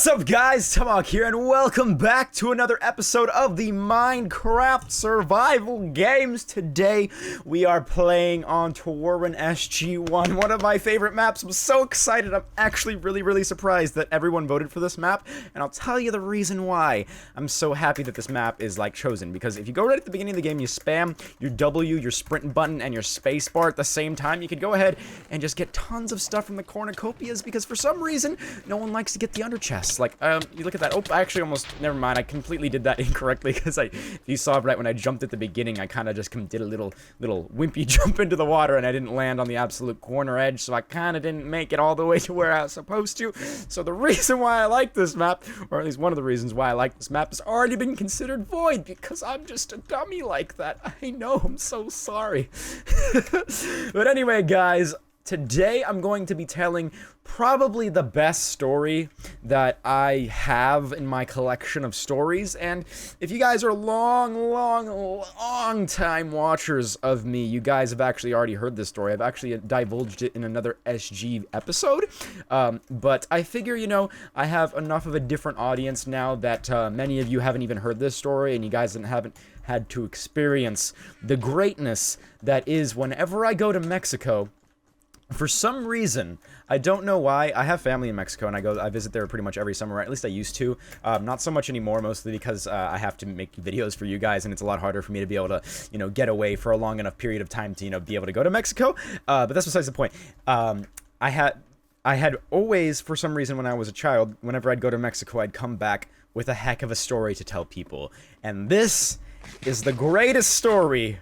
What's up, guys? Tomahawk here, and welcome back to another episode of the Minecraft Survival Games. Today, we are playing on Tauren SG-1, one of my favorite maps. I'm so excited. I'm actually really surprised that everyone voted for this map, and I'll tell you the reason why. I'm so happy that this map is, like, chosen, because if you go right at the beginning of the game, you spam your W, your sprint button, and your space bar at the same time, you could go ahead and just get tons of stuff from the cornucopias, because for some reason, no one likes to get the under chests. Like, you look at that. Oh, I actually almost, never mind. I completely did that incorrectly because if you saw right when I jumped at the beginning, I kind of just did a little wimpy jump into the water, and I didn't land on the absolute corner edge, so I kind of didn't make it all the way to where I was supposed to. So the reason why I like this map, or at least one of the reasons why I like this map, has already been considered void because I'm just a dummy like that. I know, I'm so sorry. But anyway, guys, today I'm going to be telling probably the best story that I have in my collection of stories, and if you guys are long time watchers of me, you guys have actually already heard this story. I've actually divulged it in another SG episode, but I figure, you know, I have enough of a different audience now that many of you haven't even heard this story, and you guys haven't had to experience the greatness that is whenever I go to Mexico. For some reason, I don't know why, I have family in Mexico, and I visit there pretty much every summer, or at least I used to. Not so much anymore, mostly because I have to make videos for you guys, and it's a lot harder for me to be able to, you know, get away for a long enough period of time to, you know, be able to go to Mexico. But that's besides the point. I had always, for some reason, when I was a child, whenever I'd go to Mexico, I'd come back with a heck of a story to tell people. And this is the greatest story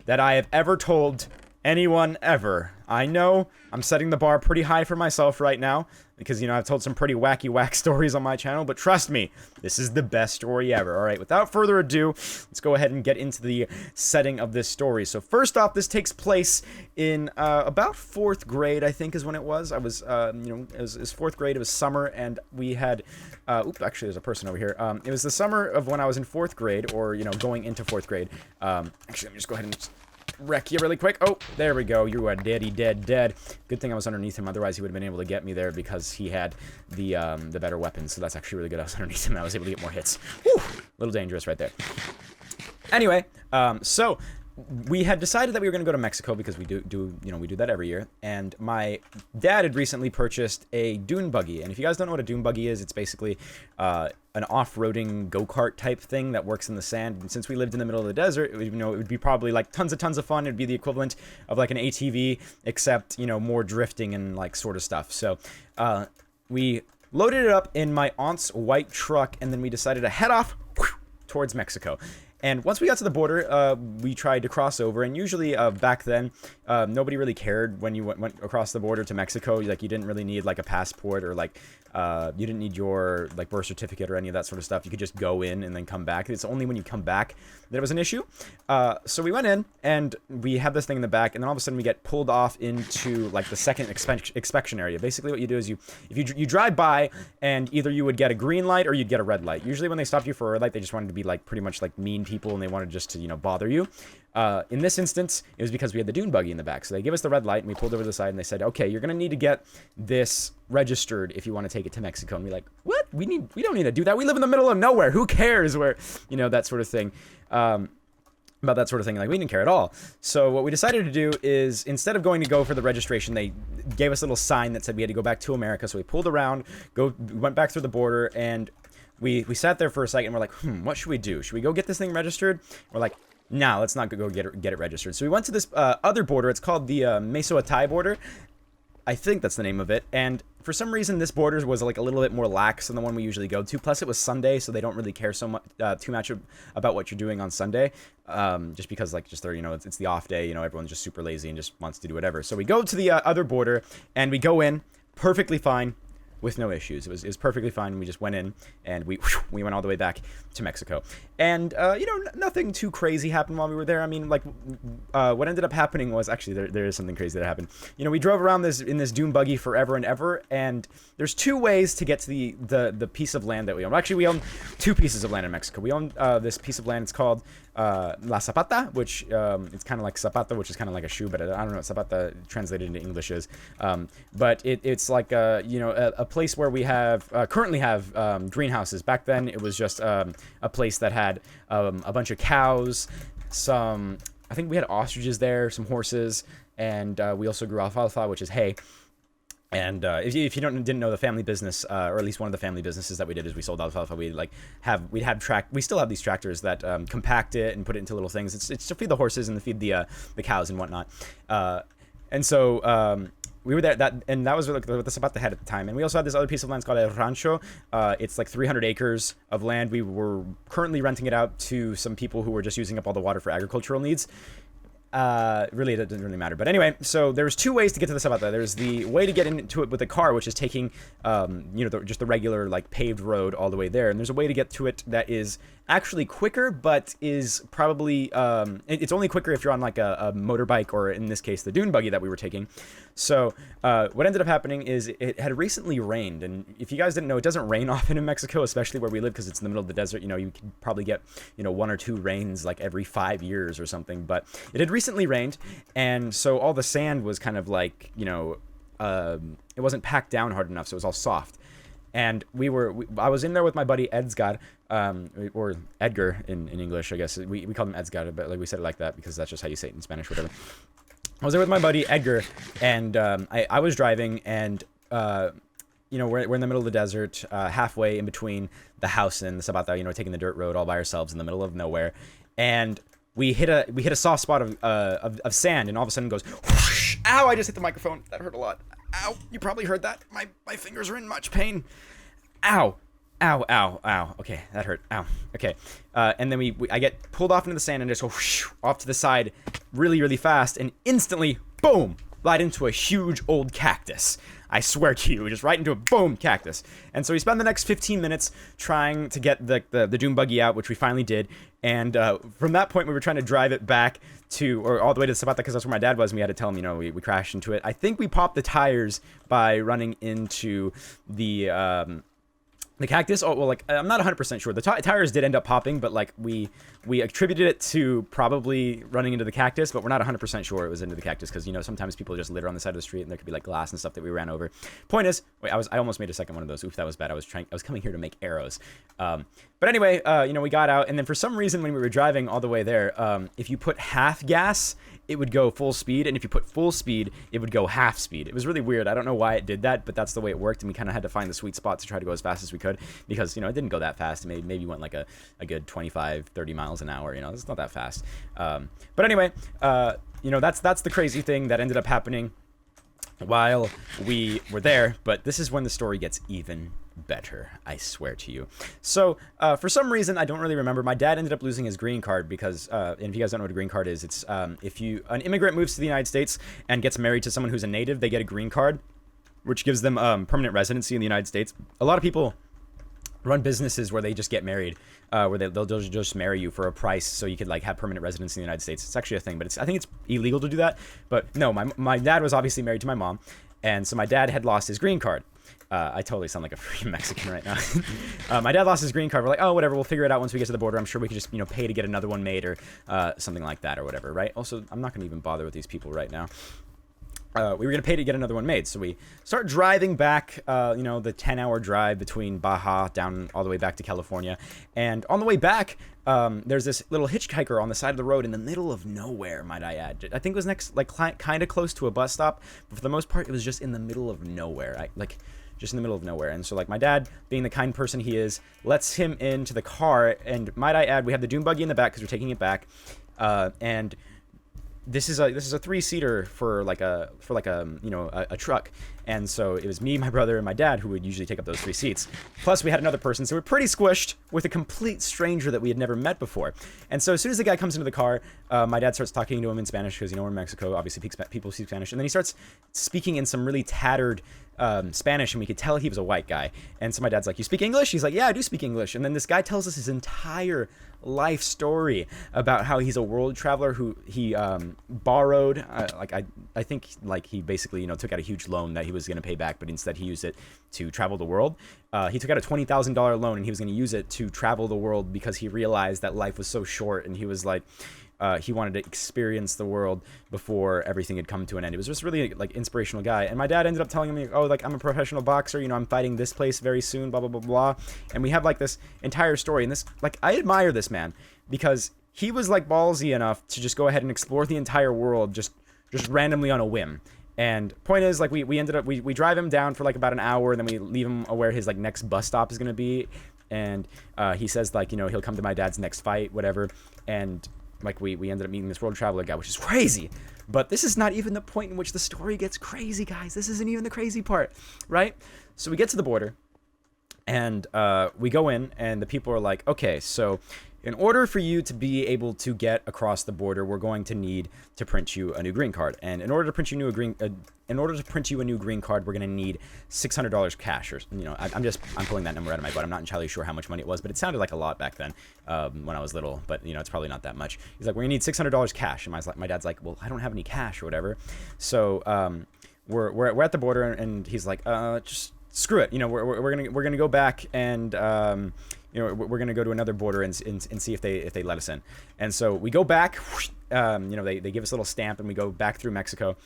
that I have ever told anyone ever. I know I'm setting the bar pretty high for myself right now because, you know, I've told some pretty whack stories on my channel, but trust me, this is the best story ever. All right, without further ado, let's go ahead and get into the setting of this story. So first off, this takes place in about 4th grade, I think is when it was. I was, you know, it was 4th grade, it was summer, and we had, oops, actually there's a person over here. It was the summer of when I was in 4th grade, or, you know, going into 4th grade. Actually, let me just go ahead and wreck you really quick. Oh, there we go. You are dead. Good thing I was underneath him, otherwise he would have been able to get me there because he had the better weapons, so that's actually really good. I was underneath him and I was able to get more hits. Whew, a little dangerous right there. Anyway, so we had decided that we were going to go to Mexico because we do that every year, and my dad had recently purchased a dune buggy, and if you guys don't know what a dune buggy is, it's basically an off-roading go-kart type thing that works in the sand. And since we lived in the middle of the desert, it would be probably like tons of fun. It'd be the equivalent of like an ATV, except, you know, more drifting and like sort of stuff. So we loaded it up in my aunt's white truck, and then we decided to head off towards Mexico. And once we got to the border, we tried to cross over, and usually back then, nobody really cared when you went across the border to Mexico. Like, you didn't really need like a passport, or like you didn't need your like birth certificate or any of that sort of stuff. You could just go in and then come back. It's only when you come back that it was an issue. So we went in, and we had this thing in the back, and then all of a sudden we get pulled off into like the second inspection area. Basically, what you do is you drive by, and either you would get a green light or you'd get a red light. Usually, when they stopped you for a red light, they just wanted to be like pretty much like mean people, and they wanted just to, you know, bother you. In this instance, it was because we had the dune buggy in the back. So they gave us the red light, and we pulled over to the side, and they said, okay, you're going to need to get this registered if you want to take it to Mexico. And we're like, what? We don't need to do that. We live in the middle of nowhere. Who cares? Where, you know, that sort of thing. About that sort of thing. Like, we didn't care at all. So what we decided to do is, instead of going to go for the registration, they gave us a little sign that said we had to go back to America. So we pulled around, went back through the border, and we sat there for a second, and we're like, what should we do? Should we go get this thing registered? We're like, nah, let's not go get it registered. So we went to this other border. It's called the Mesoatai border. I think that's the name of it. And for some reason, this border was like a little bit more lax than the one we usually go to. Plus, it was Sunday, so they don't really care so much too much about what you're doing on Sunday. Just because, like, just there, you know, it's the off day. You know, everyone's just super lazy and just wants to do whatever. So we go to the other border, and we go in perfectly fine, with no issues. It was perfectly fine. We just went in, and we went all the way back to Mexico. And, you know, nothing too crazy happened while we were there. I mean, like, what ended up happening was, actually, there is something crazy that happened. You know, we drove around in this dune buggy forever and ever, and there's 2 ways to get to the piece of land that we own. Actually, we own 2 pieces of land in Mexico. We own this piece of land. It's called La Zapata, which it's kind of like Zapata, which is kind of like a shoe, but I don't know what Zapata translated into English is. But it's like you know, a a place where we have currently have greenhouses. Back then, it was just a place that had a bunch of cows, I think we had ostriches there, some horses, and we also grew alfalfa, which is hay. And if you didn't know the family business, or at least one of the family businesses that we did is we sold alfalfa. We still have these tractors that compact it and put it into little things. It's to feed the horses and to feed the cows and whatnot. And so we were there, and that was what the Zapata had at the time. And we also had this other piece of land called El Rancho. It's like 300 acres of land. We were currently renting it out to some people who were just using up all the water for agricultural needs. Really, it didn't really matter. But anyway, so there's two ways to get to the Zapata. There's the way to get into it with a car, which is taking, just the regular, like, paved road all the way there. And there's a way to get to it that is actually quicker, but is probably, it's only quicker if you're on, like, a motorbike, or in this case, the dune buggy that we were taking. So, what ended up happening is it had recently rained. And if you guys didn't know, it doesn't rain often in Mexico, especially where we live, because it's in the middle of the desert. You know, you could probably get, 1 or 2 rains, like, every 5 years or something. But it had recently rained, and so all the sand was kind of like, it wasn't packed down hard enough, so it was all soft. And I was in there with my buddy Zedd, or Edgar in English, I guess. We call him Zedd, but like we said it like that because that's just how you say it in Spanish, whatever. I was there with my buddy Edgar, and I was driving, and we're in the middle of the desert, halfway in between the house and the Zapata, taking the dirt road all by ourselves in the middle of nowhere, and we hit a soft spot of sand, and all of a sudden it goes whoosh. Ow! I just hit the microphone. That hurt a lot. Ow! You probably heard that. My fingers are in much pain. Ow! Ow! Ow! Ow! Okay, that hurt. Ow! Okay, and then I get pulled off into the sand and just go whoosh, off to the side, really, really fast, and instantly, boom! Right into a huge old cactus. I swear to you, just right into a boom cactus. And so we spent the next 15 minutes trying to get the dune buggy out, which we finally did. And from that point, we were trying to drive it back or all the way to Zapata, because that's where my dad was, and we had to tell him, we crashed into it. I think we popped the tires by running into the cactus. Oh, well, like, I'm not 100% sure. The tires did end up popping, but, like, we attributed it to probably running into the cactus, but we're not 100% sure it was into the cactus, because, sometimes people just litter on the side of the street, and there could be, like, glass and stuff that we ran over. Point is, wait, I almost made a second one of those. Oof, that was bad. I was coming here to make arrows. But anyway, we got out, and then for some reason, when we were driving all the way there, if you put half gas, it would go full speed, and if you put full speed, it would go half speed. It was really weird. I don't know why it did that, but that's the way it worked, and we kind of had to find the sweet spot to try to go as fast as we could, because, it didn't go that fast. It maybe went like a good 25, 30 miles an hour. It's not that fast. But anyway, that's the crazy thing that ended up happening while we were there, but this is when the story gets even better, I swear to you. So, for some reason, I don't really remember, my dad ended up losing his green card because, and if you guys don't know what a green card is, it's, if an immigrant moves to the United States and gets married to someone who's a native, they get a green card, which gives them, permanent residency in the United States. A lot of people run businesses where they just get married, where they'll just marry you for a price so you could, like, have permanent residence in the United States. It's actually a thing, but I think it's illegal to do that. But no, my dad was obviously married to my mom, and so my dad had lost his green card. I totally sound like a freaking Mexican right now. My dad lost his green card. We're like, oh, whatever, we'll figure it out once we get to the border. I'm sure we could just, pay to get another one made, or something like that, or whatever, right? Also, I'm not going to even bother with these people right now. We were going to pay to get another one made. So we start driving back, the 10-hour drive between Baja down all the way back to California. And on the way back, there's this little hitchhiker on the side of the road in the middle of nowhere, might I add. I think it was kind of close to a bus stop, but for the most part, it was just in the middle of nowhere. Just in the middle of nowhere. And so, like, my dad, being the kind person he is, lets him into the car. And might I add, we have the dune buggy in the back because we're taking it back. And this is a 3-seater for a truck. And so it was me, my brother, and my dad who would usually take up those 3 seats. Plus we had another person, so we're pretty squished with a complete stranger that we had never met before. And so as soon as the guy comes into the car, my dad starts talking to him in Spanish because, we're in Mexico, obviously people speak Spanish. And then he starts speaking in some really tattered Spanish, and we could tell he was a white guy. And so my dad's like, you speak English? He's like, yeah, I do speak English. And then this guy tells us his entire life story about how he's a world traveler who he borrowed, I think, like, he basically, took out a huge loan that he was going to pay back, but instead he used it to travel the world. He took out a $20,000 loan, and he was going to use it to travel the world because he realized that life was so short, and he was like, he wanted to experience the world before everything had come to an end. He was just really like inspirational guy. And my dad ended up telling me, oh, like, I'm a professional boxer, you know, I'm fighting this place very soon, blah blah blah blah. And we have like this entire story. And this, like, I admire this man because he was like ballsy enough to just go ahead and explore the entire world just randomly on a whim. And point is, like, we ended up, we drive him down for like about an hour, and then we leave him where his like next bus stop is gonna be. And he says, like, you know, he'll come to my dad's next fight, whatever. And like we ended up meeting this world traveler guy, which is crazy. But this is not even the point in which the story gets crazy, guys. This isn't even the crazy part, right? So we get to the border, and we go in, and the people are like, okay, so in order for you to be able to get across the border, we're going to need to print you a new green card. And in order to print you a new green card, we're going to need $600 cash. Or, you know, I'm pulling that number out of my butt. I'm not entirely sure how much money it was, but it sounded like a lot back then when I was little. But, you know, it's probably not that much. He's like, we're going to need $600 cash. And my dad's like, well, I don't have any cash or whatever. So we're at the border, and he's like, just screw it. You know, we're gonna go back, and you know, we're gonna go to another border and see if they let us in. And so we go back. You know, they give us a little stamp, and we go back through Mexico,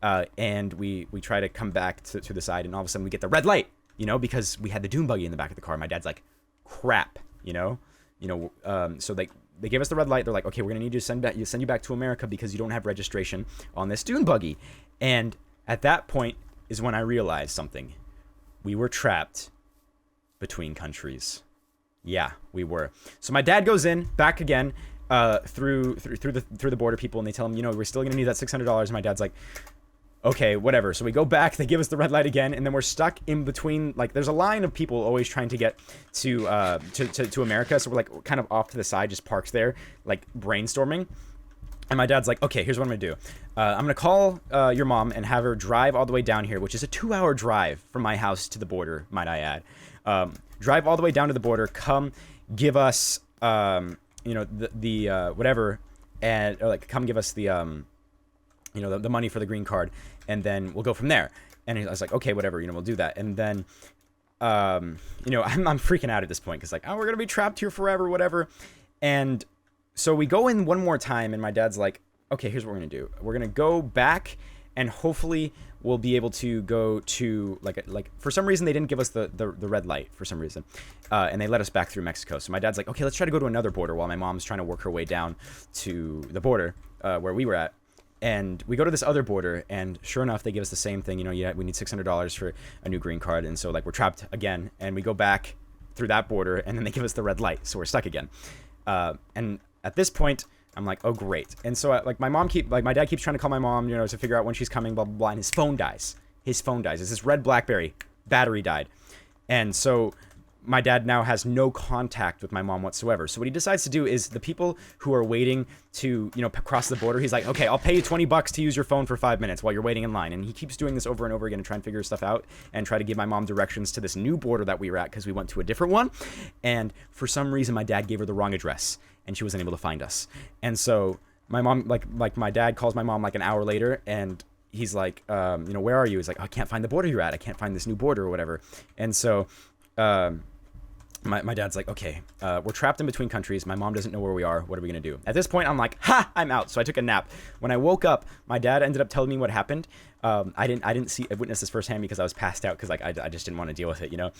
and we try to come back to the side, and all of a sudden we get the red light. You know, because we had the dune buggy in the back of the car. My dad's like, crap. You know, so they gave us the red light. They're like, okay, we're gonna need to send you back to America because you don't have registration on this dune buggy. And at that point is when I realized something. We were trapped between countries. Yeah, we were. So my dad goes in back again through the border people, and they tell him, you know, we're still gonna need that $600. And my dad's like, okay, whatever. So we go back. They give us the red light again, and then we're stuck in between. Like, there's a line of people always trying to get to America. So we're like kind of off to the side, just parked there, like brainstorming. And my dad's like, okay, here's what I'm going to do. I'm going to call your mom and have her drive all the way down here, which is a 2-hour drive from my house to the border, might I add. Drive all the way down to the border, come give us, you know, the whatever, and or like come give us the, you know, the money for the green card, and then we'll go from there. And I was like, okay, whatever, you know, we'll do that. And then, you know, I'm freaking out at this point because, like, oh, we're going to be trapped here forever, whatever. And so we go in one more time, and my dad's like, okay, here's what we're going to do. We're going to go back, and hopefully we'll be able to go to, like for some reason, they didn't give us the red light for some reason. And they let us back through Mexico. So my dad's like, okay, let's try to go to another border while my mom's trying to work her way down to the border where we were at. And we go to this other border, and sure enough, they give us the same thing. You know, yeah, we need $600 for a new green card. And so, like, we're trapped again, and we go back through that border, and then they give us the red light. So we're stuck again. And at this point, I'm like, oh, great. And so, like, my dad keeps trying to call my mom, you know, to figure out when she's coming, blah, blah, blah. And his phone dies. It's this red BlackBerry. Battery died. And so my dad now has no contact with my mom whatsoever. So what he decides to do is the people who are waiting to, you know, cross the border, he's like, okay, I'll pay you $20 to use your phone for 5 minutes while you're waiting in line. And he keeps doing this over and over again to try and figure stuff out and try to give my mom directions to this new border that we were at because we went to a different one. And for some reason, my dad gave her the wrong address, and she wasn't able to find us. And so my mom, like my dad calls my mom like an hour later, and he's like, you know, where are you? He's like, oh, I can't find the border you're at. I can't find this new border or whatever. And so my dad's like, okay, we're trapped in between countries. My mom doesn't know where we are. What are we going to do? At this point, I'm like, ha, I'm out. So I took a nap. When I woke up, my dad ended up telling me what happened. I didn't witness this firsthand because I was passed out because, like, I just didn't want to deal with it, you know?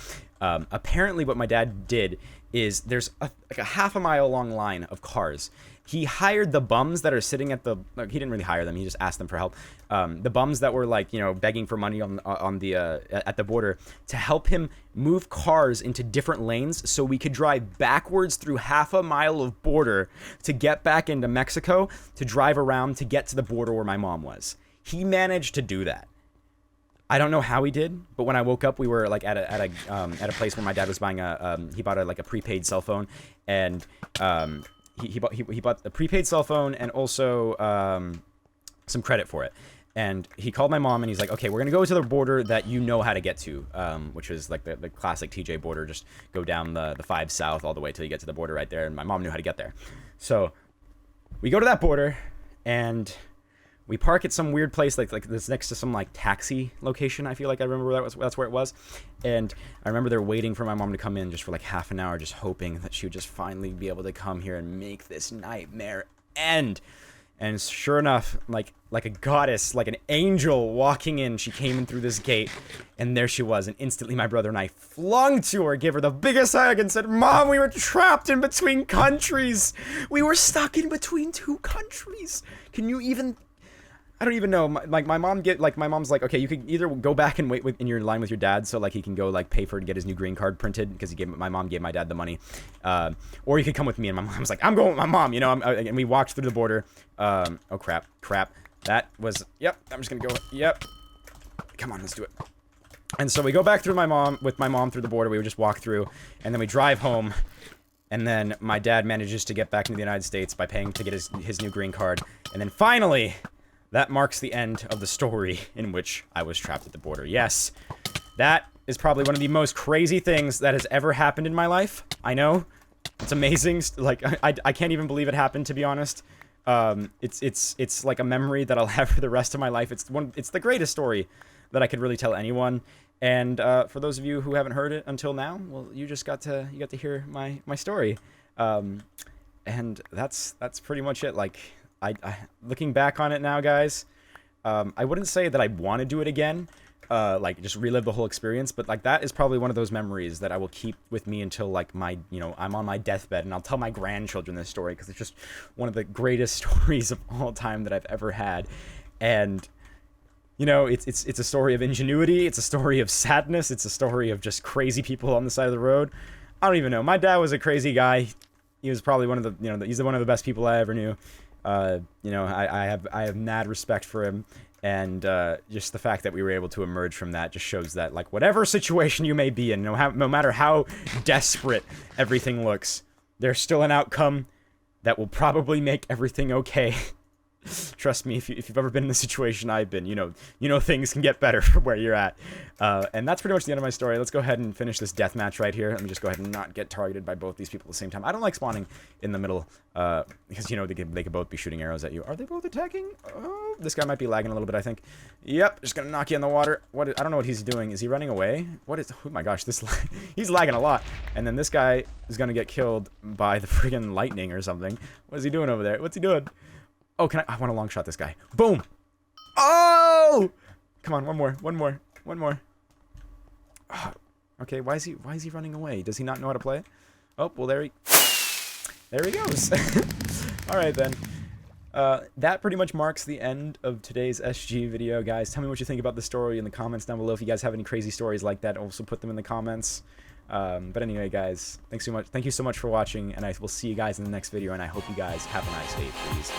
Apparently what my dad did is there's like a half a mile long line of cars. He hired the bums that are sitting at the, like, he didn't really hire them. He just asked them for help. The bums that were, like, you know, begging for money on the at the border to help him move cars into different lanes so we could drive backwards through half a mile of border to get back into Mexico, to drive around to get to the border where my mom was. He managed to do that. I don't know how he did, but when I woke up, we were like at a place where my dad was buying he bought a prepaid cell phone, and he bought a prepaid cell phone and also some credit for it. And he called my mom, and he's like, okay, we're gonna go to the border that you know how to get to, which is like the classic TJ border. Just go down the 5 south all the way till you get to the border right there. And my mom knew how to get there. So we go to that border, and we park at some weird place like this next to some like taxi location. I feel like I remember that's where it was. And I remember they're waiting for my mom to come in just for like half an hour, just hoping that she would just finally be able to come here and make this nightmare end. And sure enough, like a goddess, like an angel walking in, she came in through this gate, and there she was, and instantly my brother and I flung to her, gave her the biggest hug, and said, "Mom, we were trapped in between countries. We were stuck in between 2 countries. Can you even..." I don't even know. My mom's like, okay, you could either go back and wait in your line with your dad, so like he can go like pay for it and get his new green card printed, because my mom gave my dad the money, or you could come with me. And my mom's like, I'm going with my mom, you know. And we walked through the border. Oh crap. That was, yep. I'm just gonna go. Yep. Come on, let's do it. And so we go back through with my mom through the border. We would just walk through, and then we drive home. And then my dad manages to get back into the United States by paying to get his new green card. And then finally, that marks the end of the story in which I was trapped at the border. Yes, that is probably one of the most crazy things that has ever happened in my life. I know. It's amazing. Like, I can't even believe it happened, to be honest. It's like a memory that I'll have for the rest of my life. It's the greatest story that I could really tell anyone. And for those of you who haven't heard it until now, well, you got to hear my story. And that's pretty much it. Like, I looking back on it now, guys, I wouldn't say that I want to do it again, like just relive the whole experience, but like that is probably one of those memories that I will keep with me until like I'm on my deathbed, and I'll tell my grandchildren this story because it's just one of the greatest stories of all time that I've ever had. And you know, it's a story of ingenuity, it's a story of sadness, it's a story of just crazy people on the side of the road. I don't even know. My dad was a crazy guy. He was probably one of the, he's one of the best people I ever knew. I have mad respect for him, and just the fact that we were able to emerge from that just shows that, like, whatever situation you may be in, no matter how desperate everything looks, there's still an outcome that will probably make everything okay. Trust me, if you've ever been in the situation I've been, you know things can get better from where you're at. And that's pretty much the end of my story. Let's go ahead and finish this death match right here. Let me just go ahead and not get targeted by both these people at the same time. I don't like spawning in the middle, because, they could both be shooting arrows at you. Are they both attacking? Oh, this guy might be lagging a little bit, I think. Yep, just gonna knock you in the water. I don't know what he's doing. Is he running away? Oh my gosh, he's lagging a lot. And then this guy is gonna get killed by the friggin' lightning or something. What is he doing over there? What's he doing? Oh, I want to long shot this guy. Boom! Oh! Come on, one more. Oh, okay, why is he running away? Does he not know how to play? Oh, well, there he goes. Alright, then. That pretty much marks the end of today's SG video, guys. Tell me what you think about the story in the comments down below. If you guys have any crazy stories like that, also put them in the comments. But anyway, guys, thank you so much for watching, and I will see you guys in the next video, and I hope you guys have a nice day, please.